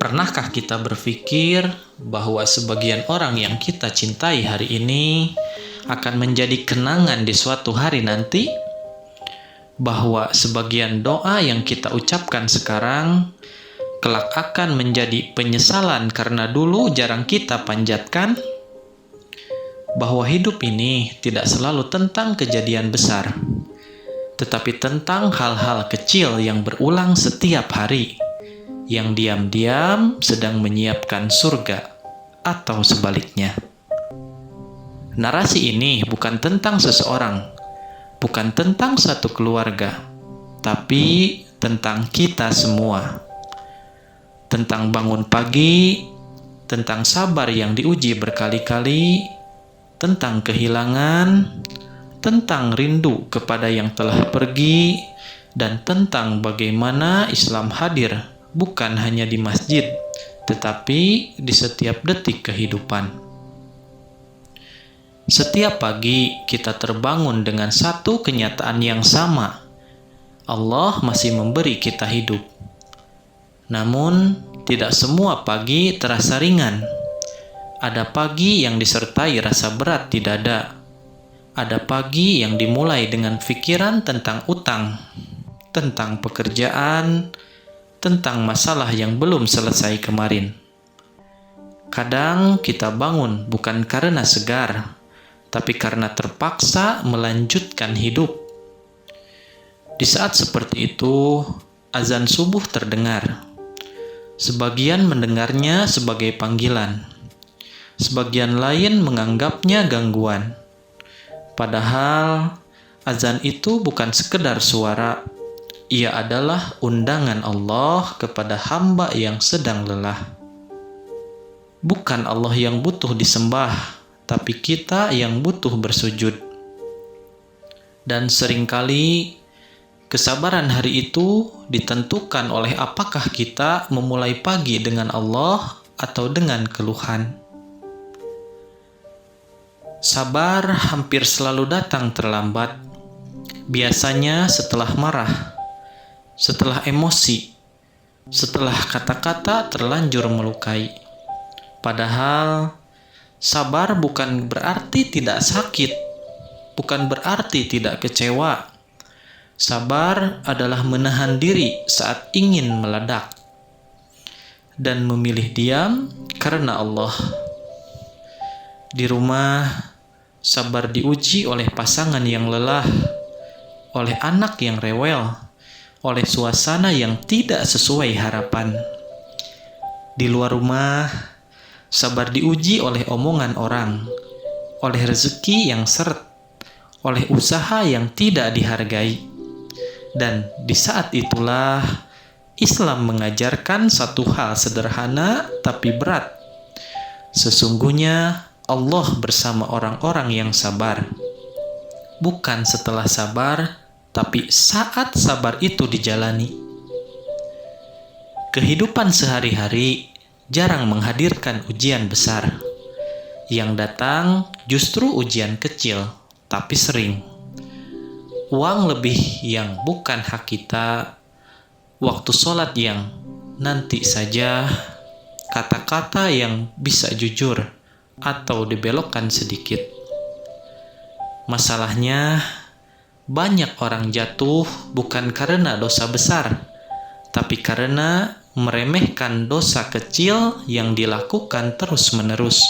Pernahkah kita berpikir bahwa sebagian orang yang kita cintai hari ini akan menjadi kenangan di suatu hari nanti? Bahwa sebagian doa yang kita ucapkan sekarang kelak akan menjadi penyesalan karena dulu jarang kita panjatkan? Bahwa hidup ini tidak selalu tentang kejadian besar, tetapi tentang hal-hal kecil yang berulang setiap hari, yang diam-diam sedang menyiapkan surga, atau sebaliknya. Narasi ini bukan tentang seseorang, bukan tentang satu keluarga, tapi tentang kita semua. Tentang bangun pagi, tentang sabar yang diuji berkali-kali, tentang kehilangan, tentang rindu kepada yang telah pergi, dan tentang bagaimana Islam hadir bukan hanya di masjid, tetapi di setiap detik kehidupan. Setiap pagi kita terbangun dengan satu kenyataan yang sama. Allah masih memberi kita hidup. Namun, tidak semua pagi terasa ringan. Ada pagi yang disertai rasa berat di dada. Ada pagi yang dimulai dengan pikiran tentang utang, tentang pekerjaan, tentang masalah yang belum selesai kemarin. Kadang kita bangun bukan karena segar, tapi karena terpaksa melanjutkan hidup. Di saat seperti itu, azan subuh terdengar. Sebagian mendengarnya sebagai panggilan. Sebagian lain menganggapnya gangguan. Padahal, azan itu bukan sekedar suara. Ia adalah undangan Allah kepada hamba yang sedang lelah. Bukan Allah yang butuh disembah, tapi kita yang butuh bersujud. Dan seringkali, kesabaran hari itu ditentukan oleh apakah kita memulai pagi dengan Allah atau dengan keluhan. Sabar hampir selalu datang terlambat. Biasanya setelah marah, setelah emosi, setelah kata-kata terlanjur melukai. Padahal, sabar bukan berarti tidak sakit, bukan berarti tidak kecewa. Sabar adalah menahan diri saat ingin meledak dan memilih diam karena Allah. Di rumah, sabar diuji oleh pasangan yang lelah, oleh anak yang rewel, oleh suasana yang tidak sesuai harapan. Di luar rumah, sabar diuji oleh omongan orang, oleh rezeki yang seret, oleh usaha yang tidak dihargai. Dan di saat itulah Islam mengajarkan satu hal sederhana tapi berat. Sesungguhnya Allah bersama orang-orang yang sabar. Bukan setelah sabar, tapi saat sabar itu dijalani. Kehidupan sehari-hari jarang menghadirkan ujian besar. Yang datang justru ujian kecil, tapi sering. Uang lebih yang bukan hak kita, waktu sholat yang nanti saja, kata-kata yang bisa jujur atau dibelokkan sedikit. Masalahnya, banyak orang jatuh bukan karena dosa besar, tapi karena meremehkan dosa kecil yang dilakukan terus-menerus.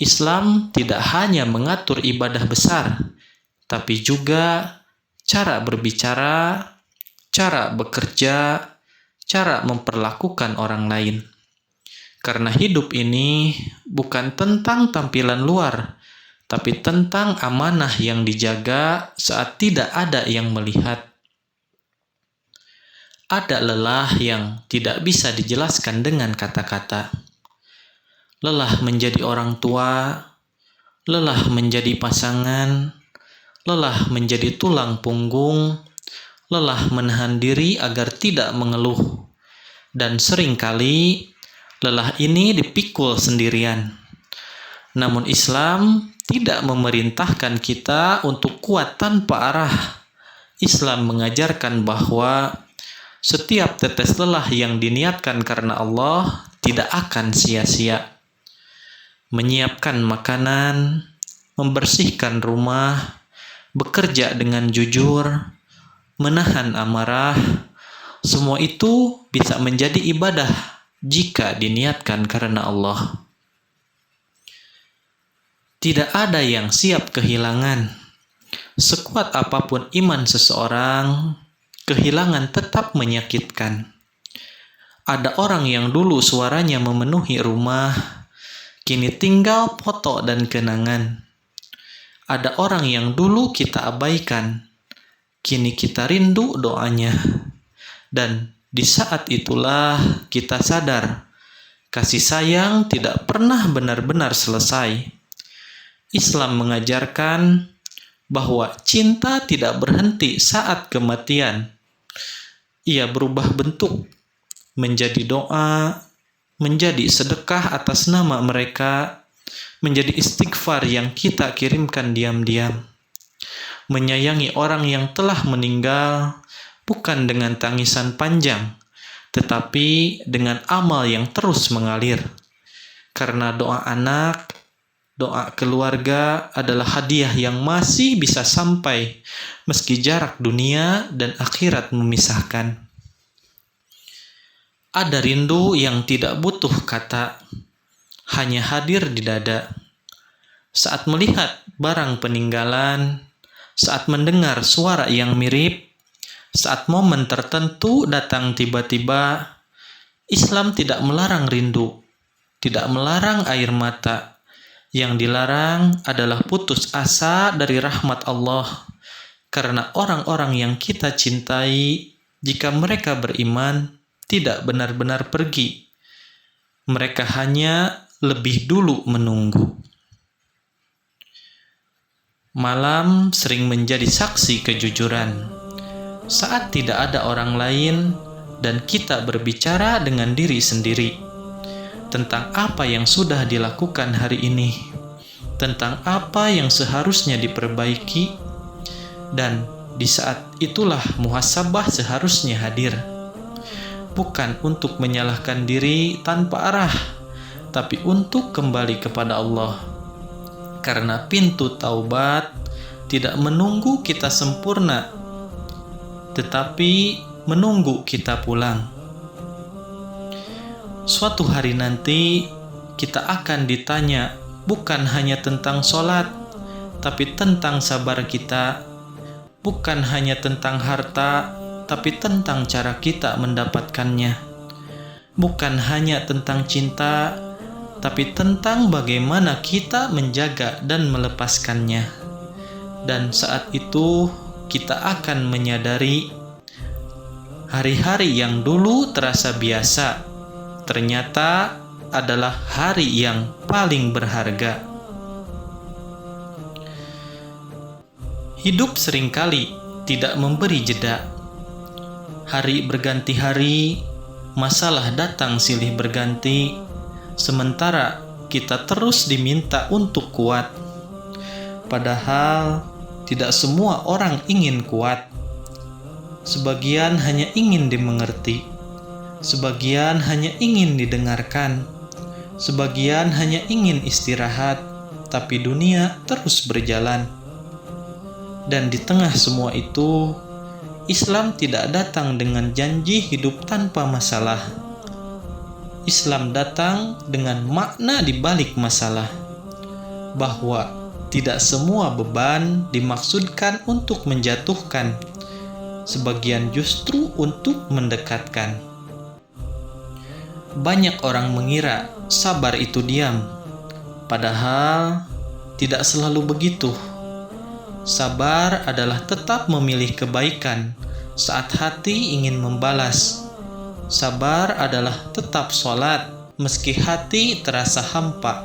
Islam tidak hanya mengatur ibadah besar, tapi juga cara berbicara, cara bekerja, cara memperlakukan orang lain. Karena hidup ini bukan tentang tampilan luar, tapi tentang amanah yang dijaga saat tidak ada yang melihat. Ada lelah yang tidak bisa dijelaskan dengan kata-kata. Lelah menjadi orang tua, lelah menjadi pasangan, lelah menjadi tulang punggung, lelah menahan diri agar tidak mengeluh, dan seringkali lelah ini dipikul sendirian. Namun Islam tidak memerintahkan kita untuk kuat tanpa arah. Islam mengajarkan bahwa Setiap tetes lelah yang diniatkan karena Allah tidak akan sia-sia. Menyiapkan makanan, membersihkan rumah, bekerja dengan jujur, menahan amarah, semua itu bisa menjadi ibadah jika diniatkan karena Allah. Tidak ada yang siap kehilangan. Sekuat apapun iman seseorang, kehilangan tetap menyakitkan. Ada orang yang dulu suaranya memenuhi rumah, kini tinggal foto dan kenangan. Ada orang yang dulu kita abaikan, kini kita rindu doanya. Dan di saat itulah kita sadar, kasih sayang tidak pernah benar-benar selesai. Islam mengajarkan bahwa cinta tidak berhenti saat kematian. Ia berubah bentuk, menjadi doa, menjadi sedekah atas nama mereka, menjadi istighfar yang kita kirimkan diam-diam. Menyayangi orang yang telah meninggal bukan dengan tangisan panjang, tetapi dengan amal yang terus mengalir. Karena doa anak, doa keluarga adalah hadiah yang masih bisa sampai meski jarak dunia dan akhirat memisahkan. Ada rindu yang tidak butuh kata, hanya hadir di dada. Saat melihat barang peninggalan, saat mendengar suara yang mirip, saat momen tertentu datang tiba-tiba, Islam tidak melarang rindu, tidak melarang air mata. Yang dilarang adalah putus asa dari rahmat Allah. Karena orang-orang yang kita cintai, jika mereka beriman, tidak benar-benar pergi. Mereka hanya lebih dulu menunggu. Malam sering menjadi saksi kejujuran. Saat tidak ada orang lain dan kita berbicara dengan diri sendiri tentang apa yang sudah dilakukan hari ini, tentang apa yang seharusnya diperbaiki, dan di saat itulah muhasabah seharusnya hadir. Bukan untuk menyalahkan diri tanpa arah, tapi untuk kembali kepada Allah. Karena pintu taubat tidak menunggu kita sempurna, tetapi menunggu kita pulang. Suatu hari nanti kita akan ditanya bukan hanya tentang sholat, tapi tentang sabar kita. Bukan hanya tentang harta, tapi tentang cara kita mendapatkannya. Bukan hanya tentang cinta, tapi tentang bagaimana kita menjaga dan melepaskannya. Dan saat itu kita akan menyadari hari-hari yang dulu terasa biasa ternyata adalah hari yang paling berharga. Hidup seringkali tidak memberi jeda. Hari berganti hari, masalah datang silih berganti, sementara kita terus diminta untuk kuat. Padahal tidak semua orang ingin kuat. Sebagian hanya ingin dimengerti. Sebagian hanya ingin didengarkan, sebagian hanya ingin istirahat, tapi dunia terus berjalan. Dan di tengah semua itu, Islam tidak datang dengan janji hidup tanpa masalah. Islam datang dengan makna di balik masalah, bahwa tidak semua beban dimaksudkan untuk menjatuhkan, sebagian justru untuk mendekatkan. Banyak orang mengira sabar itu diam, padahal tidak selalu begitu. Sabar adalah tetap memilih kebaikan saat hati ingin membalas. Sabar adalah tetap sholat meski hati terasa hampa.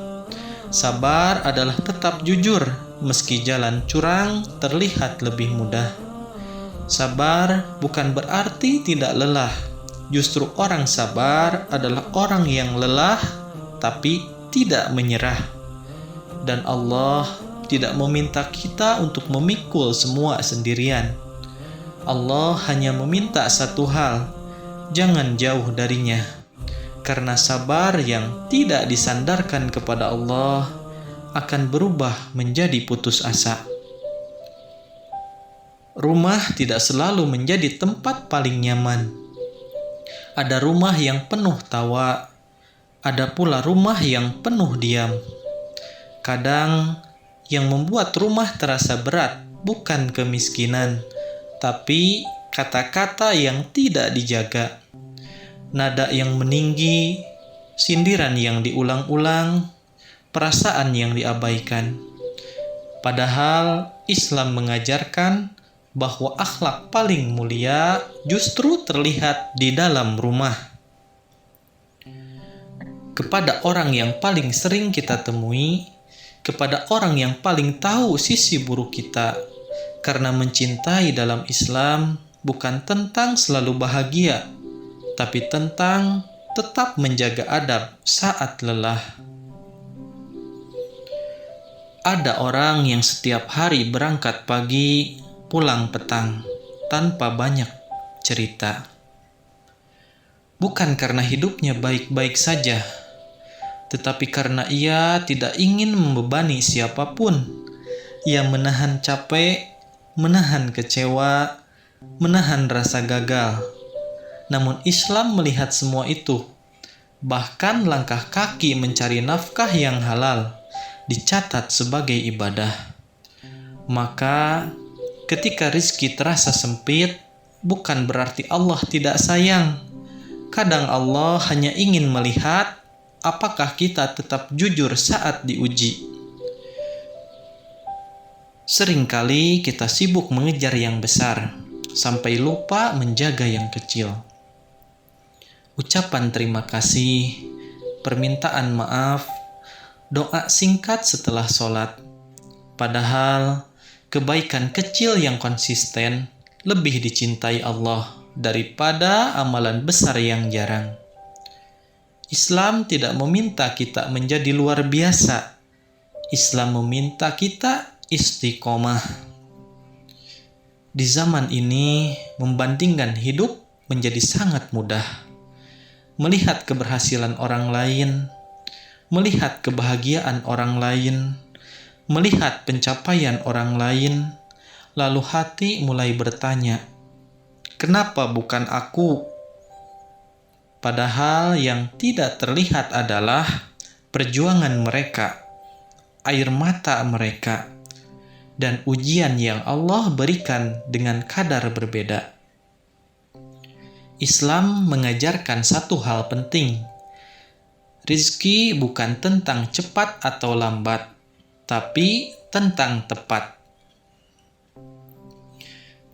Sabar adalah tetap jujur meski jalan curang terlihat lebih mudah. Sabar bukan berarti tidak lelah. Justru orang sabar adalah orang yang lelah tapi tidak menyerah. Dan Allah tidak meminta kita untuk memikul semua sendirian. Allah hanya meminta satu hal, jangan jauh darinya. Karena sabar yang tidak disandarkan kepada Allah akan berubah menjadi putus asa. Rumah tidak selalu menjadi tempat paling nyaman. Ada rumah yang penuh tawa, ada pula rumah yang penuh diam. Kadang yang membuat rumah terasa berat bukan kemiskinan, tapi kata-kata yang tidak dijaga, nada yang meninggi, sindiran yang diulang-ulang, perasaan yang diabaikan. Padahal Islam mengajarkan bahwa akhlak paling mulia justru terlihat di dalam rumah. Kepada orang yang paling sering kita temui, kepada orang yang paling tahu sisi buruk kita, karena mencintai dalam Islam bukan tentang selalu bahagia, tapi tentang tetap menjaga adab saat lelah. Ada orang yang setiap hari berangkat pagi, pulang petang, tanpa banyak cerita. Bukan karena hidupnya baik-baik saja, tetapi karena ia tidak ingin membebani siapapun. Ia menahan capek, menahan kecewa, menahan rasa gagal. Namun Islam melihat semua itu. Bahkan langkah kaki mencari nafkah yang halal dicatat sebagai ibadah. Maka ketika rizki terasa sempit, bukan berarti Allah tidak sayang. Kadang Allah hanya ingin melihat apakah kita tetap jujur saat diuji. Seringkali kita sibuk mengejar yang besar, sampai lupa menjaga yang kecil. Ucapan terima kasih, permintaan maaf, doa singkat setelah sholat. Padahal kebaikan kecil yang konsisten lebih dicintai Allah daripada amalan besar yang jarang. Islam tidak meminta kita menjadi luar biasa. Islam meminta kita istiqomah. Di zaman ini, membandingkan hidup menjadi sangat mudah. Melihat keberhasilan orang lain, melihat kebahagiaan orang lain, melihat pencapaian orang lain, lalu hati mulai bertanya, kenapa bukan aku? Padahal yang tidak terlihat adalah perjuangan mereka, air mata mereka, dan ujian yang Allah berikan dengan kadar berbeda. Islam mengajarkan satu hal penting. Rizki bukan tentang cepat atau lambat, tapi tentang tepat.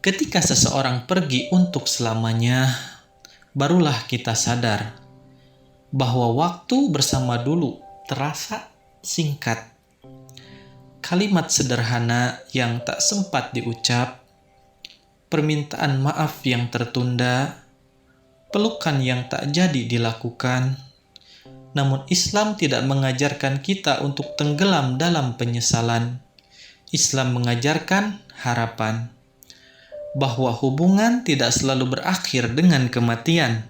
Ketika seseorang pergi untuk selamanya, barulah kita sadar bahwa waktu bersama dulu terasa singkat. Kalimat sederhana yang tak sempat diucap, permintaan maaf yang tertunda, pelukan yang tak jadi dilakukan. Namun Islam tidak mengajarkan kita untuk tenggelam dalam penyesalan. Islam mengajarkan harapan bahwa hubungan tidak selalu berakhir dengan kematian.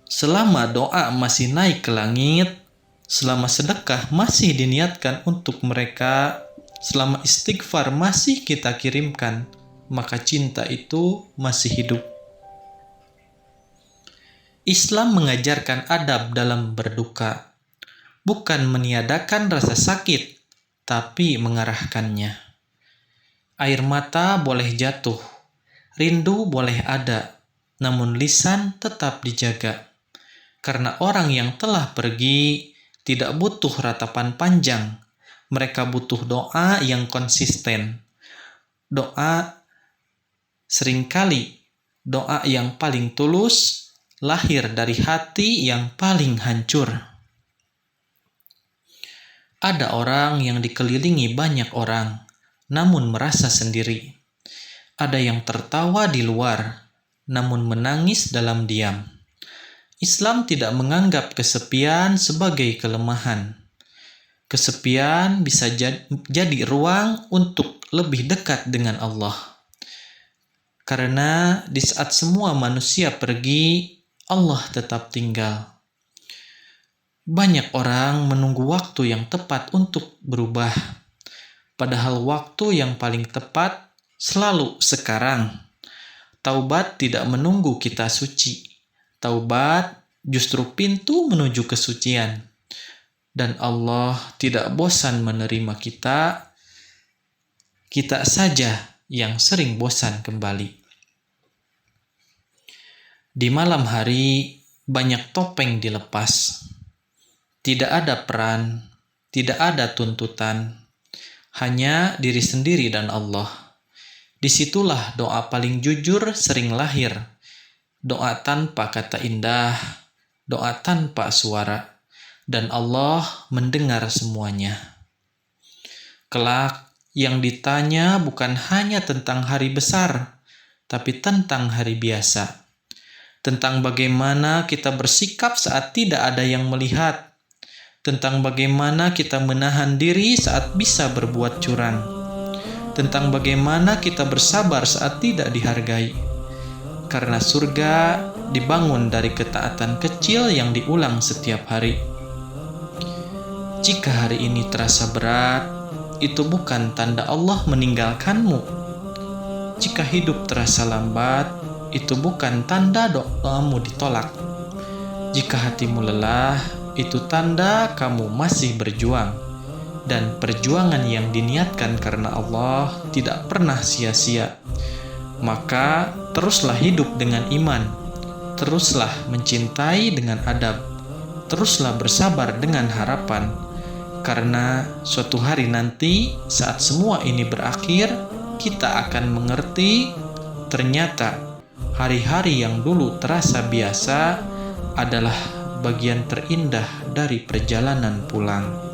Selama doa masih naik ke langit, selama sedekah masih diniatkan untuk mereka, selama istighfar masih kita kirimkan, maka cinta itu masih hidup. Islam mengajarkan adab dalam berduka, bukan meniadakan rasa sakit, tapi mengarahkannya. Air mata boleh jatuh, rindu boleh ada, namun lisan tetap dijaga. Karena orang yang telah pergi tidak butuh ratapan panjang, mereka butuh doa yang konsisten. Doa seringkali, doa yang paling tulus, lahir dari hati yang paling hancur. Ada orang yang dikelilingi banyak orang, namun merasa sendiri. Ada yang tertawa di luar, namun menangis dalam diam. Islam tidak menganggap kesepian sebagai kelemahan. Kesepian bisa jadi ruang untuk lebih dekat dengan Allah. Karena di saat semua manusia pergi, Allah tetap tinggal. Banyak orang menunggu waktu yang tepat untuk berubah, padahal waktu yang paling tepat selalu sekarang. Taubat tidak menunggu kita suci. Taubat justru pintu menuju kesucian. Dan Allah tidak bosan menerima kita. Kita saja yang sering bosan kembali. Di malam hari banyak topeng dilepas. Tidak ada peran, tidak ada tuntutan, hanya diri sendiri dan Allah. Disitulah doa paling jujur sering lahir. Doa tanpa kata indah, doa tanpa suara, dan Allah mendengar semuanya. Kelak yang ditanya bukan hanya tentang hari besar, tapi tentang hari biasa. Tentang bagaimana kita bersikap saat tidak ada yang melihat. Tentang bagaimana kita menahan diri saat bisa berbuat curang. Tentang bagaimana kita bersabar saat tidak dihargai. Karena surga dibangun dari ketaatan kecil yang diulang setiap hari. Jika hari ini terasa berat, itu bukan tanda Allah meninggalkanmu. Jika hidup terasa lambat, itu bukan tanda doamu ditolak. Jika hatimu lelah, itu tanda kamu masih berjuang. Dan perjuangan yang diniatkan karena Allah tidak pernah sia-sia. Maka teruslah hidup dengan iman. Teruslah mencintai dengan adab. Teruslah bersabar dengan harapan. Karena suatu hari nanti saat semua ini berakhir, kita akan mengerti ternyata hari-hari yang dulu terasa biasa adalah bagian terindah dari perjalanan pulang.